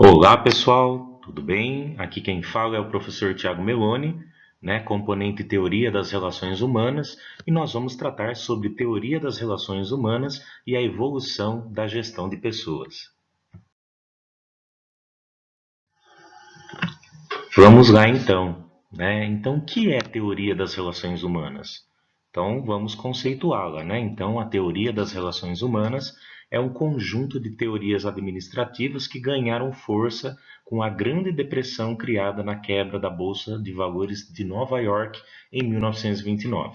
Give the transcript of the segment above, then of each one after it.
Olá pessoal, tudo bem? Aqui quem fala é o professor Tiago Meloni, componente Teoria das Relações Humanas, e nós vamos tratar sobre teoria das relações humanas e a evolução da gestão de pessoas. Vamos lá então. Então, o que é teoria das relações humanas? Então, vamos conceituá-la. Então, a teoria das relações humanas é um conjunto de teorias administrativas que ganharam força com a Grande Depressão criada na quebra da Bolsa de Valores de Nova York em 1929.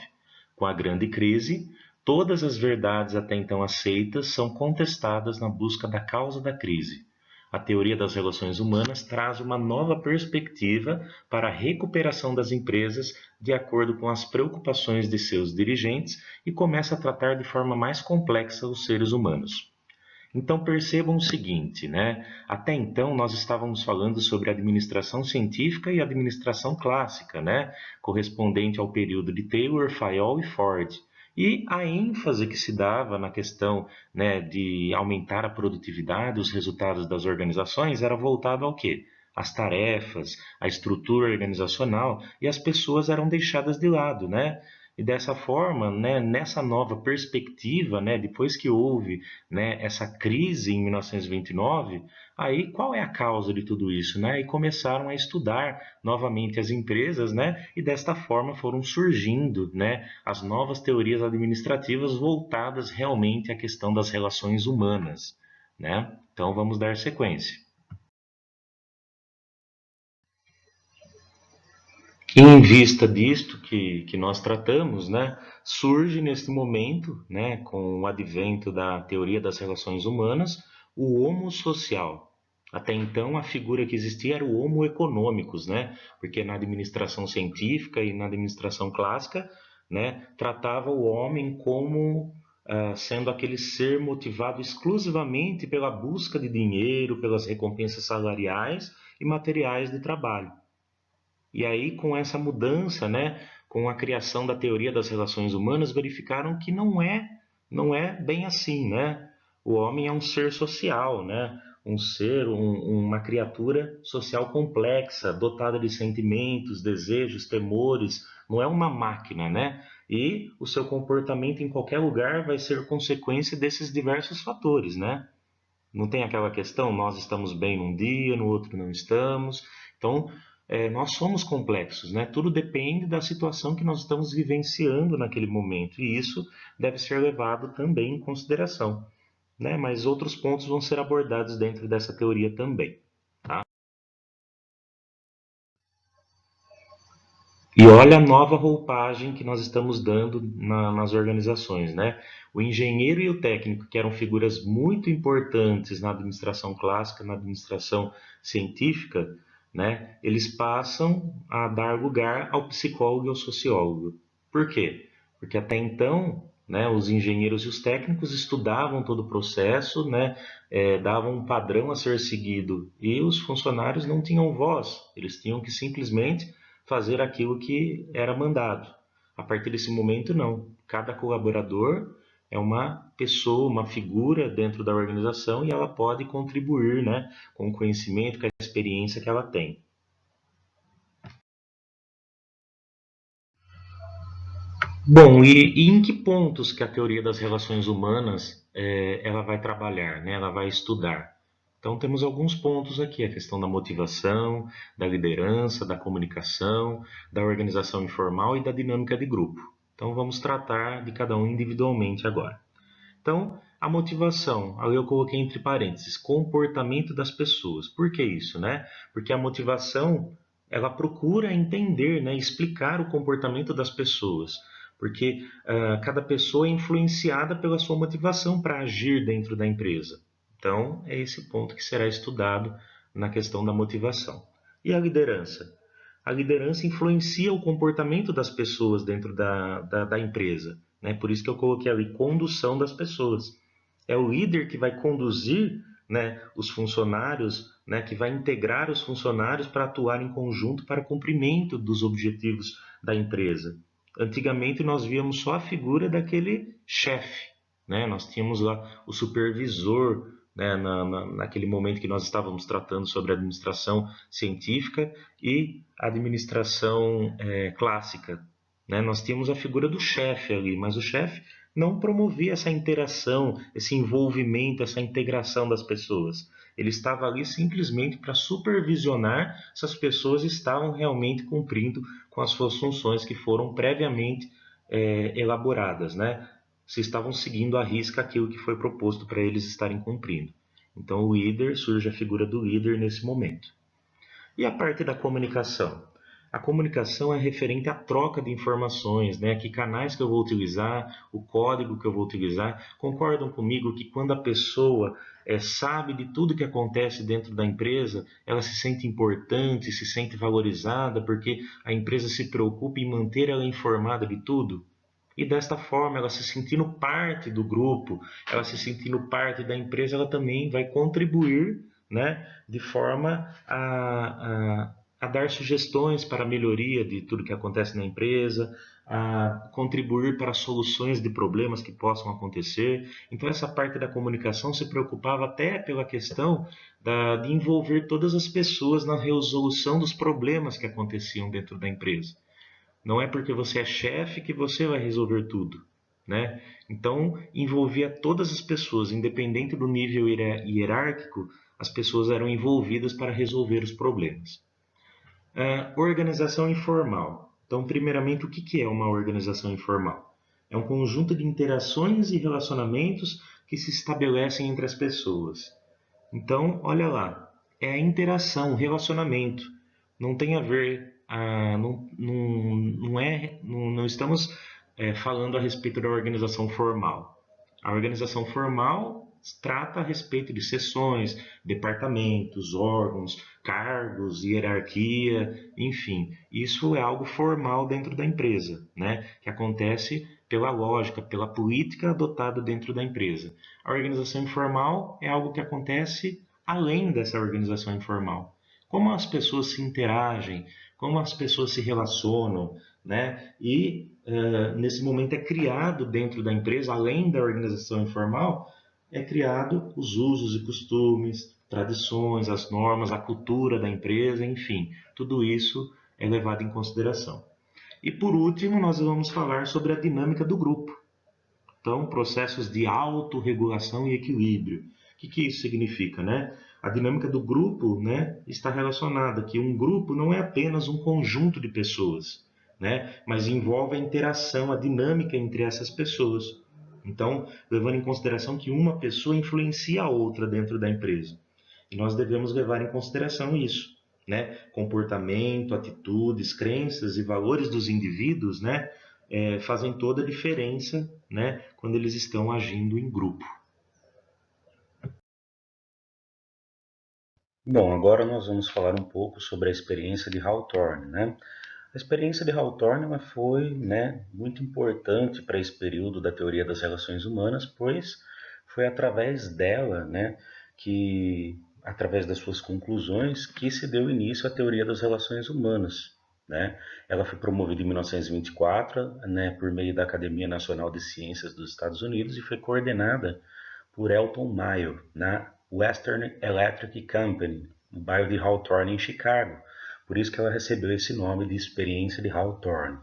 Com a Grande Crise, todas as verdades até então aceitas são contestadas na busca da causa da crise. A teoria das relações humanas traz uma nova perspectiva para a recuperação das empresas de acordo com as preocupações de seus dirigentes e começa a tratar de forma mais complexa os seres humanos. Então percebam o seguinte. Até então nós estávamos falando sobre administração científica e administração clássica, correspondente ao período de Taylor, Fayol e Ford. E a ênfase que se dava na questão, de aumentar a produtividade, os resultados das organizações, era voltado ao quê? As tarefas, a estrutura organizacional, e as pessoas eram deixadas de lado. E dessa forma, nessa nova perspectiva, depois que houve, essa crise em 1929, aí qual é a causa de tudo isso, né? E começaram a estudar novamente as empresas, e desta forma foram surgindo, as novas teorias administrativas voltadas realmente à questão das relações humanas. Então vamos dar sequência. Em vista disto que nós tratamos, surge neste momento, com o advento da teoria das relações humanas, o homo social. Até então, a figura que existia era o homo economicus, porque na administração científica e na administração clássica, tratava o homem como sendo aquele ser motivado exclusivamente pela busca de dinheiro, pelas recompensas salariais e materiais de trabalho. E aí, com essa mudança, com a criação da teoria das relações humanas, verificaram que não é bem assim. O homem é um ser social, um ser, uma criatura social complexa, dotada de sentimentos, desejos, temores, não é uma máquina. E o seu comportamento em qualquer lugar vai ser consequência desses diversos fatores. Não tem aquela questão, nós estamos bem num dia, no outro não estamos. Então, nós somos complexos. Tudo depende da situação que nós estamos vivenciando naquele momento, e isso deve ser levado também em consideração. Mas outros pontos vão ser abordados dentro dessa teoria também. Tá? E olha a nova roupagem que nós estamos dando nas organizações. O engenheiro e o técnico, que eram figuras muito importantes na administração clássica, na administração científica, eles passam a dar lugar ao psicólogo e ao sociólogo. Por quê? Porque até então, os engenheiros e os técnicos estudavam todo o processo, davam um padrão a ser seguido, e os funcionários não tinham voz, eles tinham que simplesmente fazer aquilo que era mandado. A partir desse momento, não. Cada colaborador é uma pessoa, uma figura dentro da organização, e ela pode contribuir, com o conhecimento, com a experiência que ela tem. Bom, e em que pontos que a teoria das relações humanas ela vai trabalhar, ela vai estudar? Então temos alguns pontos aqui, a questão da motivação, da liderança, da comunicação, da organização informal e da dinâmica de grupo. Então vamos tratar de cada um individualmente agora. Então, a motivação, aí eu coloquei entre parênteses, comportamento das pessoas. Por que isso? Porque a motivação, ela procura entender, explicar o comportamento das pessoas. Porque cada pessoa é influenciada pela sua motivação para agir dentro da empresa. Então, é esse ponto que será estudado na questão da motivação. E a liderança? A liderança influencia o comportamento das pessoas dentro da empresa. Por isso que eu coloquei ali condução das pessoas. É o líder que vai conduzir, os funcionários, que vai integrar os funcionários para atuar em conjunto para cumprimento dos objetivos da empresa. Antigamente nós víamos só a figura daquele chefe. Nós tínhamos lá o supervisor né, naquele momento que nós estávamos tratando sobre administração científica e administração clássica, né? Nós tínhamos a figura do chefe ali, mas o chefe não promovia essa interação, esse envolvimento, essa integração das pessoas. Ele estava ali simplesmente para supervisionar se as pessoas estavam realmente cumprindo com as suas funções que foram previamente elaboradas, né? Se estavam seguindo à risca aquilo que foi proposto para eles estarem cumprindo. Então, o líder, surge a figura do líder nesse momento. E a parte da comunicação? A comunicação é referente à troca de informações, né? Que canais que eu vou utilizar, o código que eu vou utilizar. Concordam comigo que quando a pessoa sabe de tudo que acontece dentro da empresa, ela se sente importante, se sente valorizada, porque a empresa se preocupa em manter ela informada de tudo? E desta forma, ela se sentindo parte do grupo, ela se sentindo parte da empresa, ela também vai contribuir, né, de forma a dar sugestões para a melhoria de tudo que acontece na empresa, a contribuir para soluções de problemas que possam acontecer. Então, essa parte da comunicação se preocupava até pela questão de envolver todas as pessoas na resolução dos problemas que aconteciam dentro da empresa. Não é porque você é chefe que você vai resolver tudo, né? Então, envolvia todas as pessoas, independente do nível hierárquico, as pessoas eram envolvidas para resolver os problemas. Organização informal. Então, primeiramente, o que é uma organização informal? É um conjunto de interações e relacionamentos que se estabelecem entre as pessoas. Então, olha lá, é a interação, o relacionamento. Não tem a ver, não estamos falando a respeito da organização formal. A organização formal trata a respeito de seções, departamentos, órgãos, cargos, hierarquia, enfim. Isso é algo formal dentro da empresa, né? Que acontece pela lógica, pela política adotada dentro da empresa. A organização informal é algo que acontece além dessa organização informal. Como as pessoas se interagem, como as pessoas se relacionam, né? E nesse momento é criado dentro da empresa, além da organização informal, é criado os usos e costumes, tradições, as normas, a cultura da empresa, enfim, tudo isso é levado em consideração. E por último, nós vamos falar sobre a dinâmica do grupo. Então, processos de autorregulação e equilíbrio. O que isso significa, né? A dinâmica do grupo, né, está relacionada que um grupo não é apenas um conjunto de pessoas, né, mas envolve a interação, a dinâmica entre essas pessoas. Então, levando em consideração que uma pessoa influencia a outra dentro da empresa. E nós devemos levar em consideração isso, né? Comportamento, atitudes, crenças e valores dos indivíduos, né? Fazem toda a diferença, né? Quando eles estão agindo em grupo. Bom, agora nós vamos falar um pouco sobre a experiência de Hawthorne, né? A experiência de Hawthorne ela foi, né, muito importante para esse período da teoria das relações humanas, pois foi através dela, né, que através das suas conclusões que se deu início à teoria das relações humanas, né? Ela foi promovida em 1924, né, por meio da Academia Nacional de Ciências dos Estados Unidos e foi coordenada por Elton Mayo na Western Electric Company, no bairro de Hawthorne, em Chicago. Por isso que ela recebeu esse nome de experiência de Hawthorne.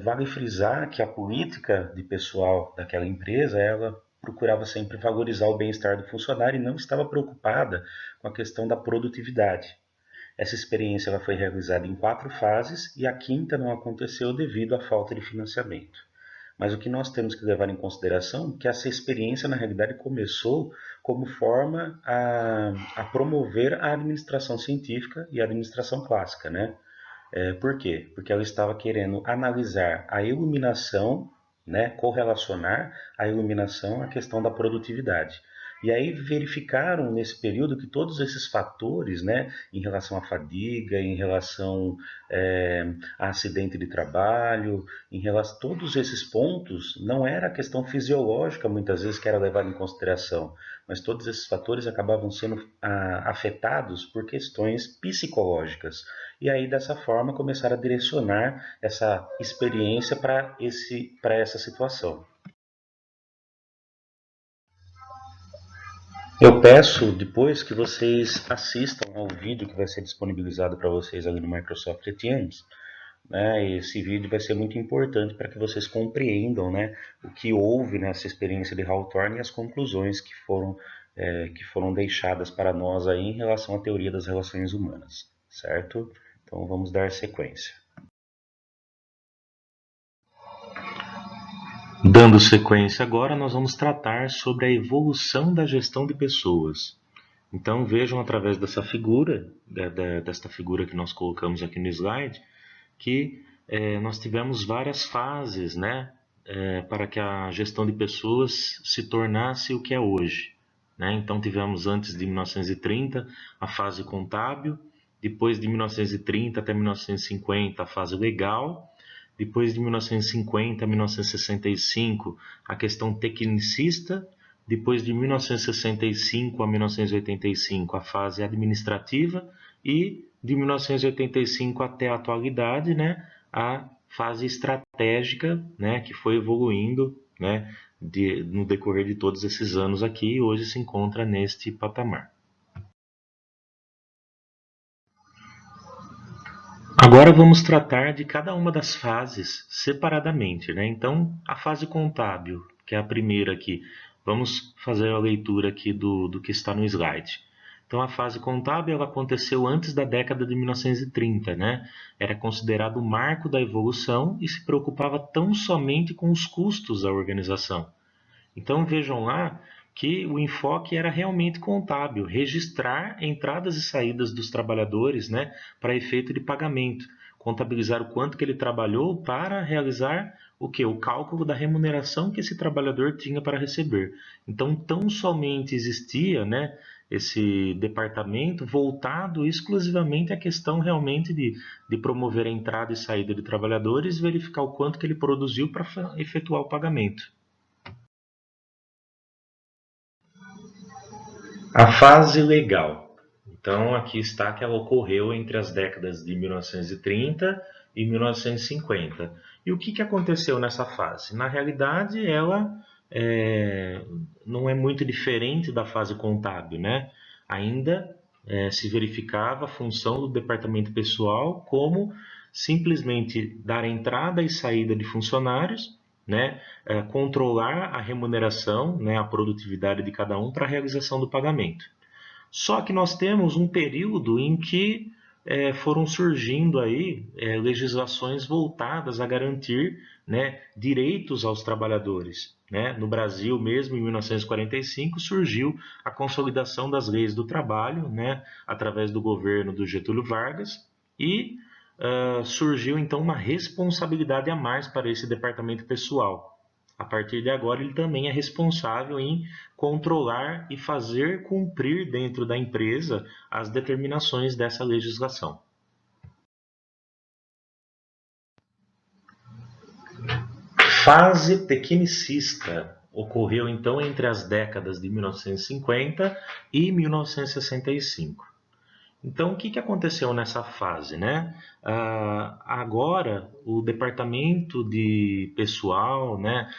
Vale frisar que a política de pessoal daquela empresa, ela procurava sempre valorizar o bem-estar do funcionário e não estava preocupada com a questão da produtividade. Essa experiência ela foi realizada em 4 fases e a quinta não aconteceu devido à falta de financiamento. Mas o que nós temos que levar em consideração é que essa experiência, na realidade, começou como forma a promover a administração científica e a administração clássica, né? Por quê? Porque ela estava querendo analisar a iluminação, né, correlacionar a iluminação à questão da produtividade. E aí verificaram nesse período que todos esses fatores, né, em relação à fadiga, em relação a acidente de trabalho, em relação a todos esses pontos, não era a questão fisiológica muitas vezes que era levada em consideração, mas todos esses fatores acabavam sendo afetados por questões psicológicas. E aí dessa forma começaram a direcionar essa experiência para essa situação. Eu peço depois que vocês assistam ao vídeo que vai ser disponibilizado para vocês ali no Microsoft Teams, né? Esse vídeo vai ser muito importante para que vocês compreendam, né, o que houve nessa experiência de Hawthorne e as conclusões que foram deixadas para nós aí em relação à teoria das relações humanas, certo? Então vamos dar sequência. Dando sequência agora, nós vamos tratar sobre a evolução da gestão de pessoas. Então vejam através dessa figura, desta figura que nós colocamos aqui no slide, que nós tivemos várias fases, né, para que a gestão de pessoas se tornasse o que é hoje, né? Então tivemos antes de 1930 a fase contábil, depois de 1930 até 1950 a fase legal, depois de 1950 a 1965 a questão tecnicista, depois de 1965 a 1985 a fase administrativa e de 1985 até a atualidade, né, a fase estratégica, né, que foi evoluindo, né, no decorrer de todos esses anos aqui e hoje se encontra neste patamar. Agora vamos tratar de cada uma das fases separadamente, né? Então, a fase contábil, que é a primeira aqui, vamos fazer a leitura aqui do que está no slide. Então, a fase contábil ela aconteceu antes da década de 1930, né? Era considerado o marco da evolução e se preocupava tão somente com os custos da organização. Então vejam lá que o enfoque era realmente contábil, registrar entradas e saídas dos trabalhadores, né, para efeito de pagamento, contabilizar o quanto que ele trabalhou para realizar o que? O cálculo da remuneração que esse trabalhador tinha para receber. Então tão somente existia, né, esse departamento voltado exclusivamente à questão realmente de promover a entrada e saída de trabalhadores, verificar o quanto que ele produziu para efetuar o pagamento. A fase legal. Então, aqui está que ela ocorreu entre as décadas de 1930 e 1950. E o que aconteceu nessa fase? Na realidade, ela não é muito diferente da fase contábil, né? Ainda se verificava a função do departamento pessoal como simplesmente dar entrada e saída de funcionários, né, controlar a remuneração, né, a produtividade de cada um para a realização do pagamento. Só que nós temos um período em que foram surgindo aí legislações voltadas a garantir, né, direitos aos trabalhadores. Né? No Brasil mesmo, em 1945, surgiu a consolidação das leis do trabalho, né, através do governo do Getúlio Vargas, e surgiu então uma responsabilidade a mais para esse departamento pessoal. A partir de agora, ele também é responsável em controlar e fazer cumprir dentro da empresa as determinações dessa legislação. Fase tecnicista ocorreu então entre as décadas de 1950 e 1965. Então, o que aconteceu nessa fase, né? Agora, o departamento de pessoal, né?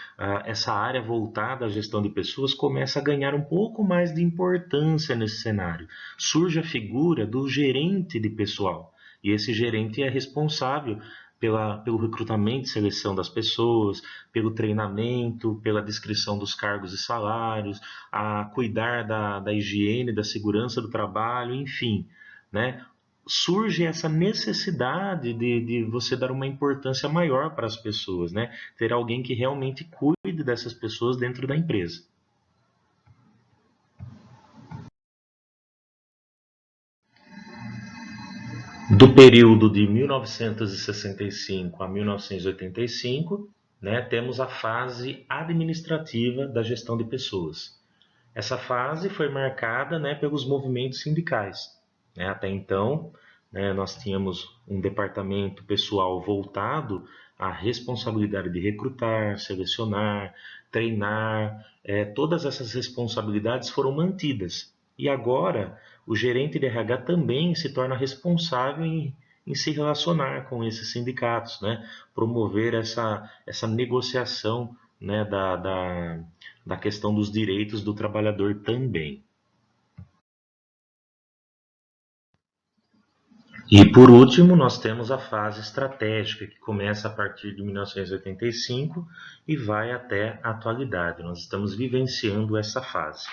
Essa área voltada à gestão de pessoas começa a ganhar um pouco mais de importância nesse cenário. Surge a figura do gerente de pessoal. E esse gerente é responsável pelo recrutamento e seleção das pessoas, pelo treinamento, pela descrição dos cargos e salários, a cuidar da higiene, da segurança do trabalho, enfim, né? Surge essa necessidade de você dar uma importância maior para as pessoas, né? Ter alguém que realmente cuide dessas pessoas dentro da empresa. Do período de 1965 a 1985, né, temos a fase administrativa da gestão de pessoas. Essa fase foi marcada, né, pelos movimentos sindicais. Né? Até então, né, nós tínhamos um departamento pessoal voltado à responsabilidade de recrutar, selecionar, treinar. Todas essas responsabilidades foram mantidas. E agora, o gerente de RH também se torna responsável em se relacionar com esses sindicatos, né? Promover essa negociação, né, da questão dos direitos do trabalhador também. E por último, nós temos a fase estratégica, que começa a partir de 1985 e vai até a atualidade. Nós estamos vivenciando essa fase.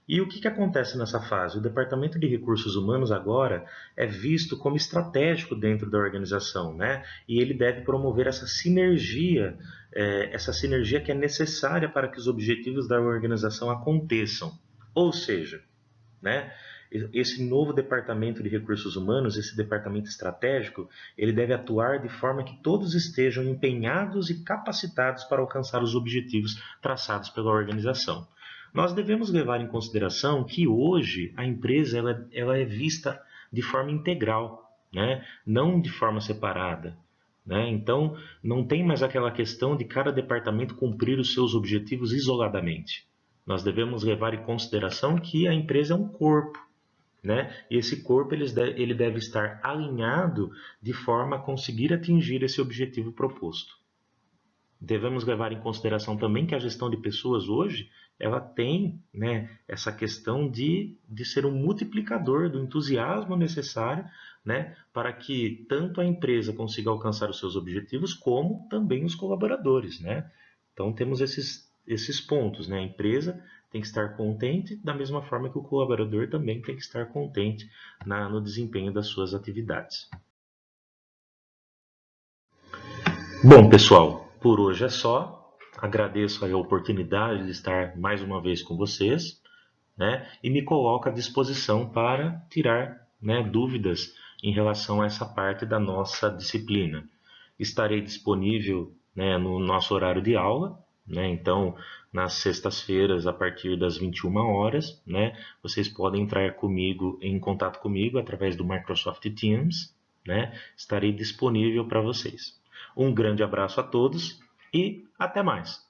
E o que acontece nessa fase? O Departamento de Recursos Humanos agora é visto como estratégico dentro da organização, né? E ele deve promover essa sinergia que é necessária para que os objetivos da organização aconteçam. Ou seja, né? Esse novo departamento de recursos humanos, esse departamento estratégico, ele deve atuar de forma que todos estejam empenhados e capacitados para alcançar os objetivos traçados pela organização. Nós devemos levar em consideração que hoje a empresa ela é vista de forma integral, né? Não de forma separada. Né? Então, não tem mais aquela questão de cada departamento cumprir os seus objetivos isoladamente. Nós devemos levar em consideração que a empresa é um corpo, né? E esse corpo ele deve estar alinhado de forma a conseguir atingir esse objetivo proposto. Devemos levar em consideração também que a gestão de pessoas hoje ela tem, né, essa questão de ser um multiplicador do entusiasmo necessário, né, para que tanto a empresa consiga alcançar os seus objetivos, como também os colaboradores. Né? Então temos esses pontos. Né? A empresa tem que estar contente, da mesma forma que o colaborador também tem que estar contente no desempenho das suas atividades. Bom, pessoal, por hoje é só. Agradeço a oportunidade de estar mais uma vez com vocês, né? E me coloco à disposição para tirar, né, dúvidas em relação a essa parte da nossa disciplina. Estarei disponível, né, no nosso horário de aula, né? Então, nas sextas-feiras, a partir das 21 horas, né, vocês podem entrar em contato comigo através do Microsoft Teams, né? Estarei disponível para vocês. Um grande abraço a todos e até mais!